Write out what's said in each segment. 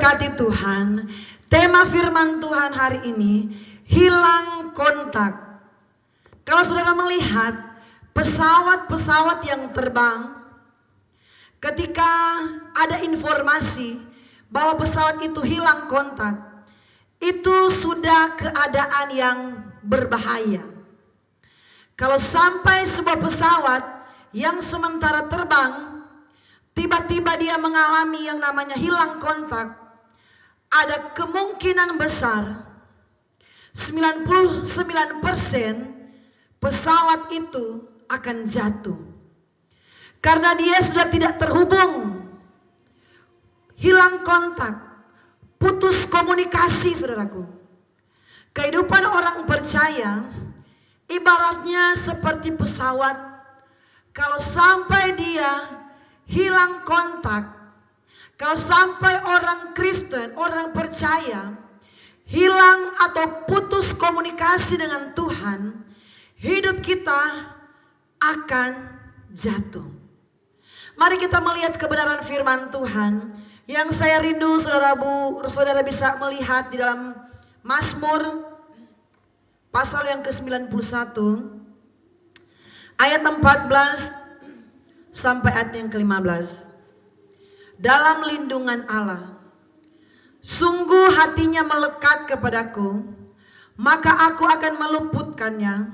diberkati Tuhan. Tema firman Tuhan hari ini, hilang kontak. Kalau saudara melihat pesawat-pesawat yang terbang, ketika ada informasi bahwa pesawat itu hilang kontak, itu sudah keadaan yang berbahaya. Kalau sampai sebuah pesawat yang sementara terbang, tiba-tiba dia mengalami yang namanya hilang kontak, ada kemungkinan besar 99% pesawat itu akan jatuh. Karena dia sudah tidak terhubung, hilang kontak, putus komunikasi, saudaraku. Kehidupan orang percaya ibaratnya seperti pesawat. Kalau sampai dia hilang kontak, kalau sampai orang Kristen, orang percaya hilang atau putus komunikasi dengan Tuhan, hidup kita akan jatuh. Mari kita melihat kebenaran firman Tuhan yang saya rindu saudara bisa melihat di dalam Mazmur pasal yang ke-91 ayat 14 sampai ayat yang ke-15. Dalam lindungan Allah, sungguh hatinya melekat kepadaku, maka aku akan meluputkannya,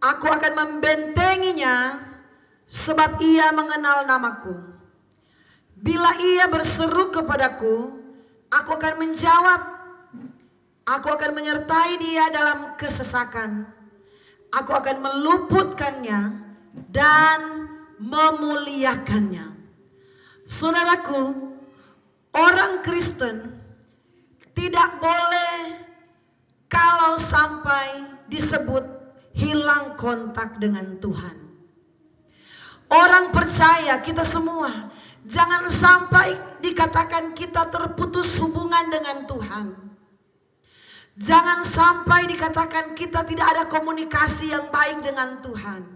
aku akan membentenginya, sebab ia mengenal namaku. Bila ia berseru kepadaku, aku akan menjawab, aku akan menyertai dia dalam kesesakan, aku akan meluputkannya dan memuliakannya. Saudaraku, orang Kristen tidak boleh kalau sampai disebut hilang kontak dengan Tuhan. Orang percaya, kita semua, jangan sampai dikatakan kita terputus hubungan dengan Tuhan. Jangan sampai dikatakan kita tidak ada komunikasi yang baik dengan Tuhan.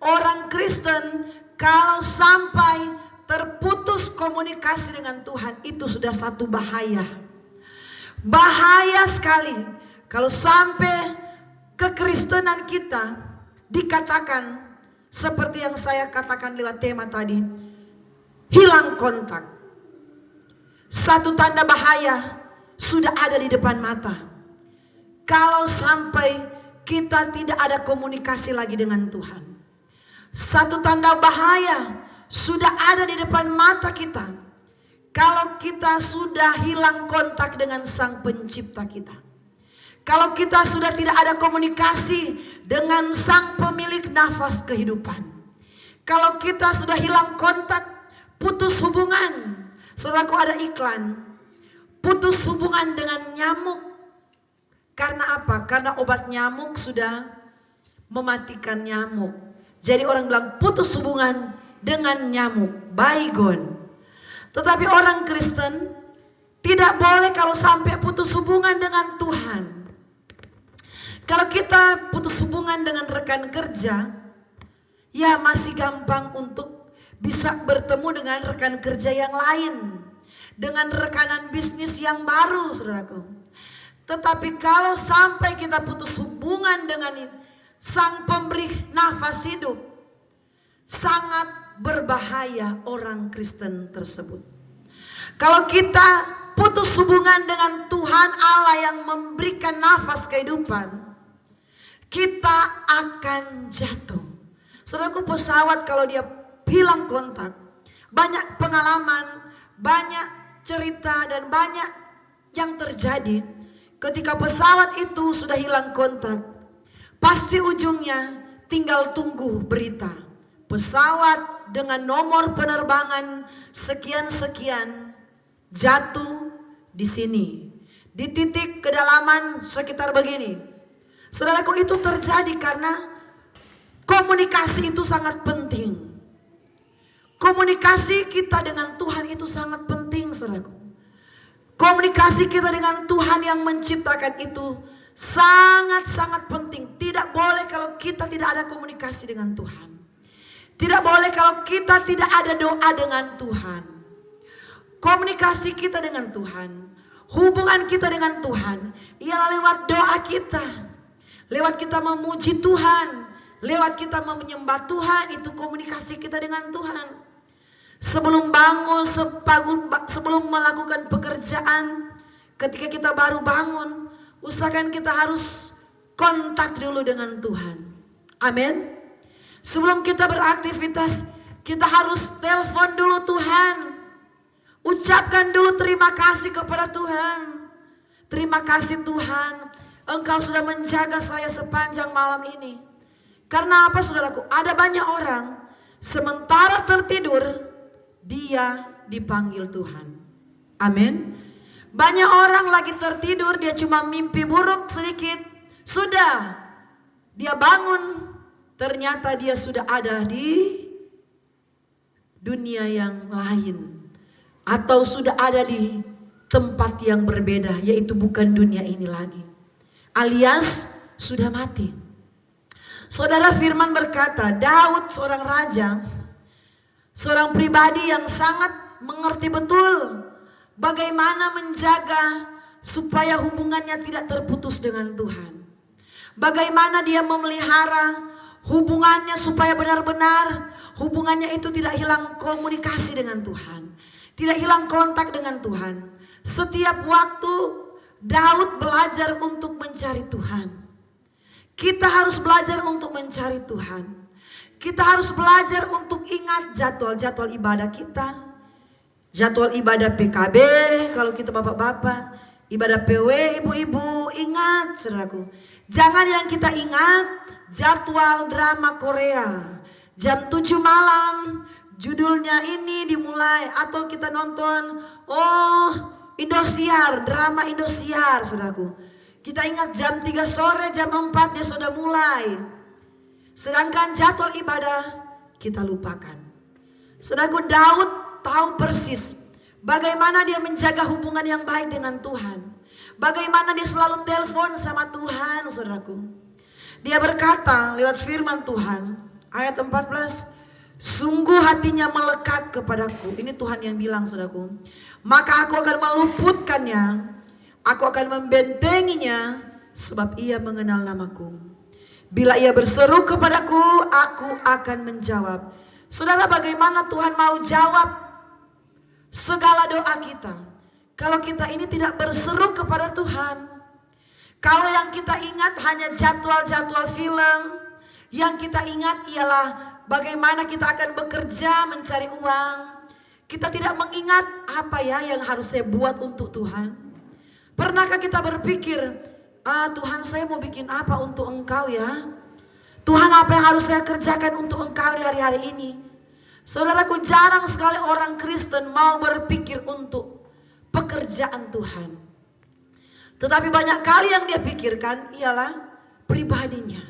Orang Kristen kalau sampai terputus komunikasi dengan Tuhan, itu sudah satu bahaya. Bahaya sekali kalau sampai kekristenan kita dikatakan seperti yang saya katakan lewat tema tadi, hilang kontak. Satu tanda bahaya sudah ada di depan mata. Kalau sampai kita tidak ada komunikasi lagi dengan Tuhan. Satu tanda bahaya sudah ada di depan mata kita. Kalau kita sudah hilang kontak dengan Sang Pencipta kita. Kalau kita sudah tidak ada komunikasi dengan Sang Pemilik nafas kehidupan. Kalau kita sudah hilang kontak, putus hubungan. Saudaraku, ada iklan. Putus hubungan dengan nyamuk. Karena apa? Karena obat nyamuk sudah mematikan nyamuk. Jadi orang bilang putus hubungan dengan nyamuk, baygon. Tetapi orang Kristen tidak boleh kalau sampai putus hubungan dengan Tuhan. Kalau kita putus hubungan dengan rekan kerja, ya masih gampang untuk bisa bertemu dengan rekan kerja yang lain, dengan rekanan bisnis yang baru, saudaraku. Tetapi kalau sampai kita putus hubungan dengan Sang Pemberi nafas hidup, sangat berbahaya orang Kristen tersebut. Kalau kita putus hubungan dengan Tuhan Allah yang memberikan nafas kehidupan, kita akan jatuh. Saudaraku, pesawat kalau dia hilang kontak, banyak pengalaman, banyak cerita dan banyak yang terjadi ketika pesawat itu sudah hilang kontak. Pasti ujungnya tinggal tunggu berita. Pesawat dengan nomor penerbangan sekian-sekian jatuh di sini. Di titik kedalaman sekitar begini. Saudaraku, itu terjadi karena komunikasi itu sangat penting. Komunikasi kita dengan Tuhan itu sangat penting, saudaraku. Komunikasi kita dengan Tuhan yang menciptakan itu sangat-sangat penting. Tidak boleh kalau kita tidak ada komunikasi dengan Tuhan. Tidak boleh kalau kita tidak ada doa dengan Tuhan. Komunikasi kita dengan Tuhan, hubungan kita dengan Tuhan ialah lewat doa kita, lewat kita memuji Tuhan, lewat kita menyembah Tuhan. Itu komunikasi kita dengan Tuhan. Sebelum bangun, sebelum melakukan pekerjaan, ketika kita baru bangun, usahakan kita harus kontak dulu dengan Tuhan. Amin. Sebelum kita beraktivitas, kita harus telepon dulu Tuhan. Ucapkan dulu terima kasih kepada Tuhan. Terima kasih Tuhan, Engkau sudah menjaga saya sepanjang malam ini. Karena apa saudaraku? Ada banyak orang sementara tertidur, dia dipanggil Tuhan. Amin. Banyak orang lagi tertidur, dia cuma mimpi buruk sedikit, sudah dia bangun, ternyata dia sudah ada di dunia yang lain, atau sudah ada di tempat yang berbeda, yaitu bukan dunia ini lagi, alias sudah mati. Saudara, firman berkata, Daud seorang raja, seorang pribadi yang sangat mengerti betul bagaimana menjaga supaya hubungannya tidak terputus dengan Tuhan. Bagaimana dia memelihara hubungannya supaya benar-benar hubungannya itu tidak hilang komunikasi dengan Tuhan, tidak hilang kontak dengan Tuhan. Setiap waktu Daud belajar untuk mencari Tuhan. Kita harus belajar untuk mencari Tuhan. Kita harus belajar untuk ingat jadwal-jadwal ibadah kita. Jadwal ibadah PKB, kalau kita bapak-bapak, ibadah PW, ibu-ibu, ingat saudaraku. Jangan yang kita ingat jadwal drama Korea. Jam 7 malam, judulnya ini dimulai. Atau kita nonton, Indosiar, drama Indosiar saudaraku. Kita ingat jam 3 sore, jam 4 dia sudah mulai. Sedangkan jadwal ibadah kita lupakan. Saudaraku, Daud tahu persis bagaimana dia menjaga hubungan yang baik dengan Tuhan. Bagaimana dia selalu telepon sama Tuhan, saudaraku. Dia berkata lewat firman Tuhan, ayat 14, sungguh hatinya melekat kepadaku. Ini Tuhan yang bilang, saudaraku. Maka aku akan meluputkannya, aku akan membentenginya, sebab ia mengenal namaku. Bila ia berseru kepadaku, aku akan menjawab. Saudara, bagaimana Tuhan mau jawab segala doa kita kalau kita ini tidak berseru kepada Tuhan? Kalau yang kita ingat hanya jadwal-jadwal film, yang kita ingat ialah bagaimana kita akan bekerja mencari uang, kita tidak mengingat apa ya yang harus saya buat untuk Tuhan. Pernahkah kita berpikir, Tuhan, saya mau bikin apa untuk Engkau ya? Tuhan, apa yang harus saya kerjakan untuk Engkau di hari-hari ini? Saudaraku, jarang sekali orang Kristen mau berpikir untuk pekerjaan Tuhan. Tetapi banyak kali yang dia pikirkan ialah pribadinya.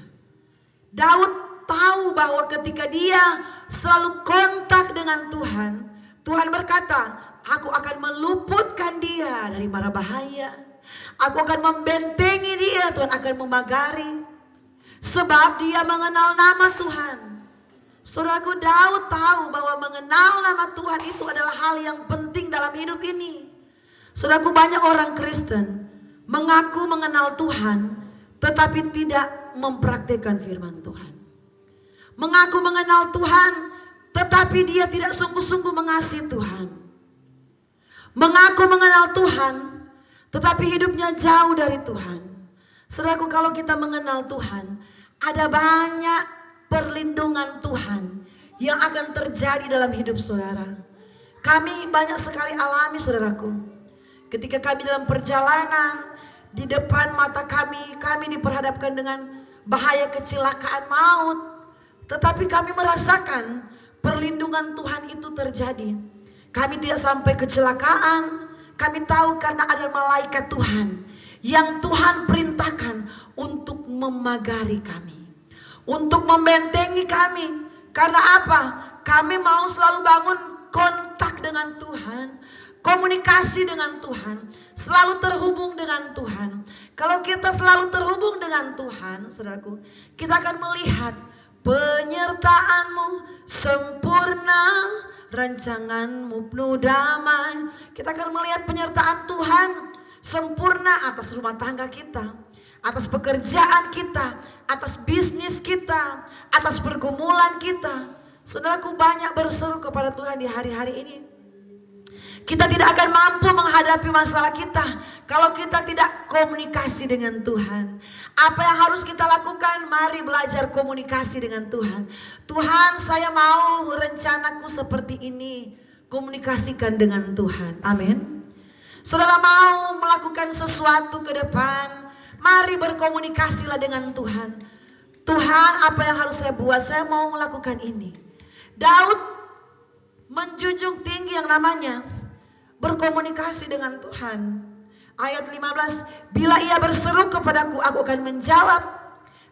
Daud tahu bahwa ketika dia selalu kontak dengan Tuhan, Tuhan berkata, aku akan meluputkan dia dari mara bahaya. Aku akan membentengi dia, Tuhan akan memagari. Sebab dia mengenal nama Tuhan. Saudaraku, Daud tahu bahwa mengenal nama Tuhan itu adalah hal yang penting dalam hidup ini. Saudaraku, banyak orang Kristen mengaku mengenal Tuhan, tetapi tidak mempraktikkan firman Tuhan. Mengaku mengenal Tuhan, tetapi dia tidak sungguh-sungguh mengasihi Tuhan. Mengaku mengenal Tuhan, tetapi hidupnya jauh dari Tuhan. Saudaraku, kalau kita mengenal Tuhan, ada banyak perlindungan Tuhan yang akan terjadi dalam hidup saudara. Kami banyak sekali alami, saudaraku. Ketika kami dalam perjalanan, di depan mata kami diperhadapkan dengan bahaya kecelakaan maut. Tetapi kami merasakan perlindungan Tuhan itu terjadi. Kami tidak sampai kecelakaan. Kami tahu karena ada malaikat Tuhan yang Tuhan perintahkan untuk memagari kami, untuk membentengi kami. Karena apa? Kami mau selalu bangun kontak dengan Tuhan, komunikasi dengan Tuhan, selalu terhubung dengan Tuhan. Kalau kita selalu terhubung dengan Tuhan, saudaraku, kita akan melihat penyertaan-Mu sempurna, rancangan-Mu penuh damai, Kita akan melihat penyertaan Tuhan sempurna atas rumah tangga kita, atas pekerjaan kita, atas bisnis kita, atas pergumulan kita. Saudaraku, banyak berseru kepada Tuhan di hari-hari ini. Kita tidak akan mampu menghadapi masalah kita kalau kita tidak komunikasi dengan Tuhan. Apa yang harus kita lakukan? Mari belajar komunikasi dengan Tuhan. Tuhan, saya mau rencanaku seperti ini. Komunikasikan dengan Tuhan. Amin. Saudara mau melakukan sesuatu ke depan, mari berkomunikasilah dengan Tuhan. Tuhan, apa yang harus saya buat? Saya mau melakukan ini. Daud menjunjung tinggi yang namanya berkomunikasi dengan Tuhan. Ayat 15, bila ia berseru kepadaku, aku akan menjawab.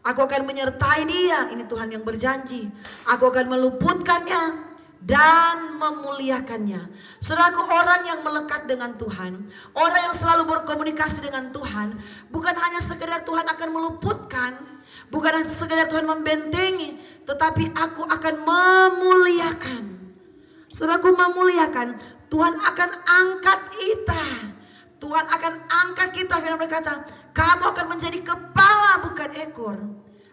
Aku akan menyertai dia. Ini Tuhan yang berjanji. Aku akan meluputkannya dan memuliakannya. Saudaraku, orang yang melekat dengan Tuhan, orang yang selalu berkomunikasi dengan Tuhan, bukan hanya sekedar Tuhan akan meluputkan, bukan hanya sekedar Tuhan membentengi, tetapi aku akan memuliakan. Saudaraku, memuliakan. Tuhan akan angkat kita. Tuhan akan angkat kita. Firman berkata, kamu akan menjadi kepala bukan ekor.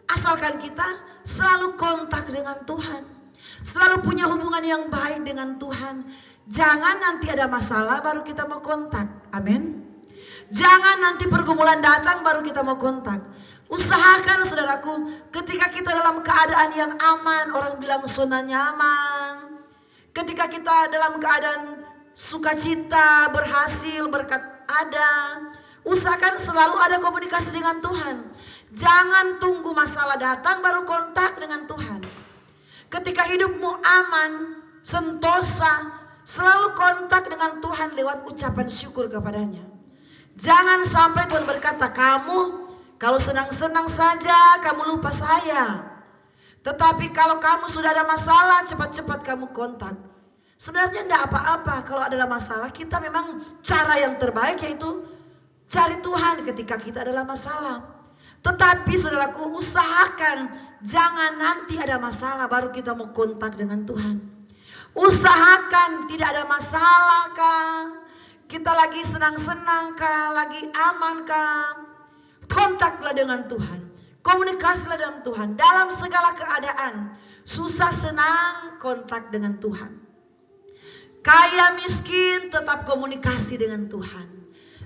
Asalkan kita selalu kontak dengan Tuhan, selalu punya hubungan yang baik dengan Tuhan. Jangan nanti ada masalah baru kita mau kontak. Amin. Jangan nanti pergumulan datang baru kita mau kontak. Usahakan saudaraku, ketika kita dalam keadaan yang aman, orang bilang zona nyaman. Ketika kita dalam keadaan sukacita, berhasil, berkat ada, usahakan selalu ada komunikasi dengan Tuhan. Jangan tunggu masalah datang baru kontak dengan Tuhan. Ketika hidupmu aman, sentosa, selalu kontak dengan Tuhan lewat ucapan syukur kepadanya. Jangan sampai Tuhan berkata, kamu kalau senang-senang saja kamu lupa saya. Tetapi kalau kamu sudah ada masalah, cepat-cepat kamu kontak. Sebenarnya tidak apa-apa kalau ada masalah. Kita memang cara yang terbaik yaitu cari Tuhan ketika kita adalah masalah. Tetapi saudaraku, usahakan jangan nanti ada masalah baru kita mau kontak dengan Tuhan. Usahakan tidak ada masalah kah, kita lagi senang-senang kah, lagi aman kah, kontaklah dengan Tuhan. Komunikasilah dengan Tuhan dalam segala keadaan. Susah senang, kontak dengan Tuhan. Kaya miskin, tetap komunikasi dengan Tuhan.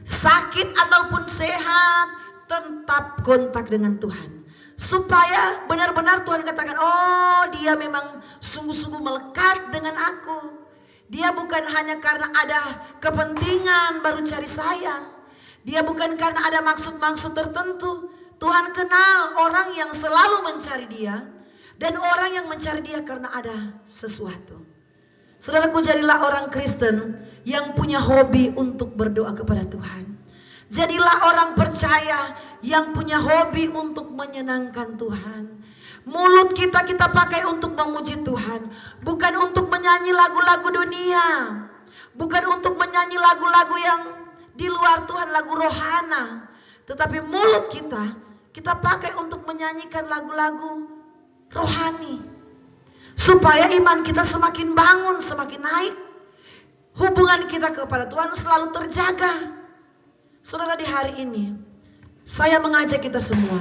Sakit ataupun sehat, tetap kontak dengan Tuhan. Supaya benar-benar Tuhan katakan, oh dia memang sungguh-sungguh melekat dengan aku. Dia bukan hanya karena ada kepentingan baru cari saya. Dia bukan karena ada maksud-maksud tertentu. Tuhan kenal orang yang selalu mencari dia dan orang yang mencari dia karena ada sesuatu. Saudaraku, jadilah orang Kristen yang punya hobi untuk berdoa kepada Tuhan. Jadilah orang percaya yang punya hobi untuk menyenangkan Tuhan. Mulut kita pakai untuk memuji Tuhan, bukan untuk menyanyi lagu-lagu dunia, bukan untuk menyanyi lagu-lagu yang di luar Tuhan, lagu rohana. Tetapi mulut kita pakai untuk menyanyikan lagu-lagu rohani. Supaya iman kita semakin bangun, semakin naik. Hubungan kita kepada Tuhan selalu terjaga. Saudara, di hari ini saya mengajak kita semua,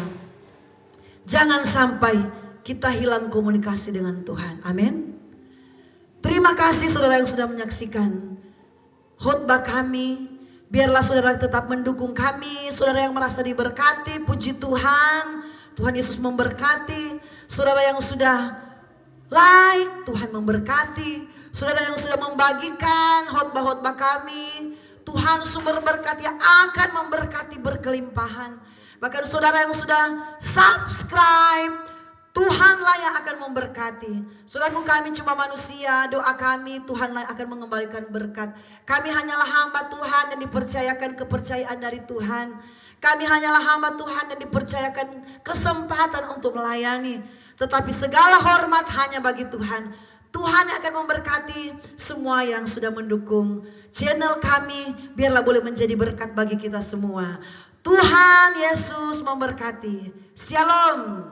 jangan sampai kita hilang komunikasi dengan Tuhan. Amin. Terima kasih saudara yang sudah menyaksikan khotbah kami. Biarlah saudara tetap mendukung kami. Saudara yang merasa diberkati, puji Tuhan. Tuhan Yesus memberkati. Saudara yang sudah like, Tuhan memberkati. Saudara yang sudah membagikan khotbah-khotbah kami, Tuhan sumber berkat yang akan memberkati berkelimpahan. Bahkan saudara yang sudah subscribe, Tuhanlah yang akan memberkati. Saudaraku, kami cuma manusia, doa kami Tuhanlah yang akan mengembalikan berkat. Kami hanyalah hamba Tuhan dan dipercayakan kepercayaan dari Tuhan. Kami hanyalah hamba Tuhan dan dipercayakan kesempatan untuk melayani. Tetapi segala hormat hanya bagi Tuhan. Tuhan yang akan memberkati semua yang sudah mendukung channel kami. Biarlah boleh menjadi berkat bagi kita semua. Tuhan Yesus memberkati. Shalom.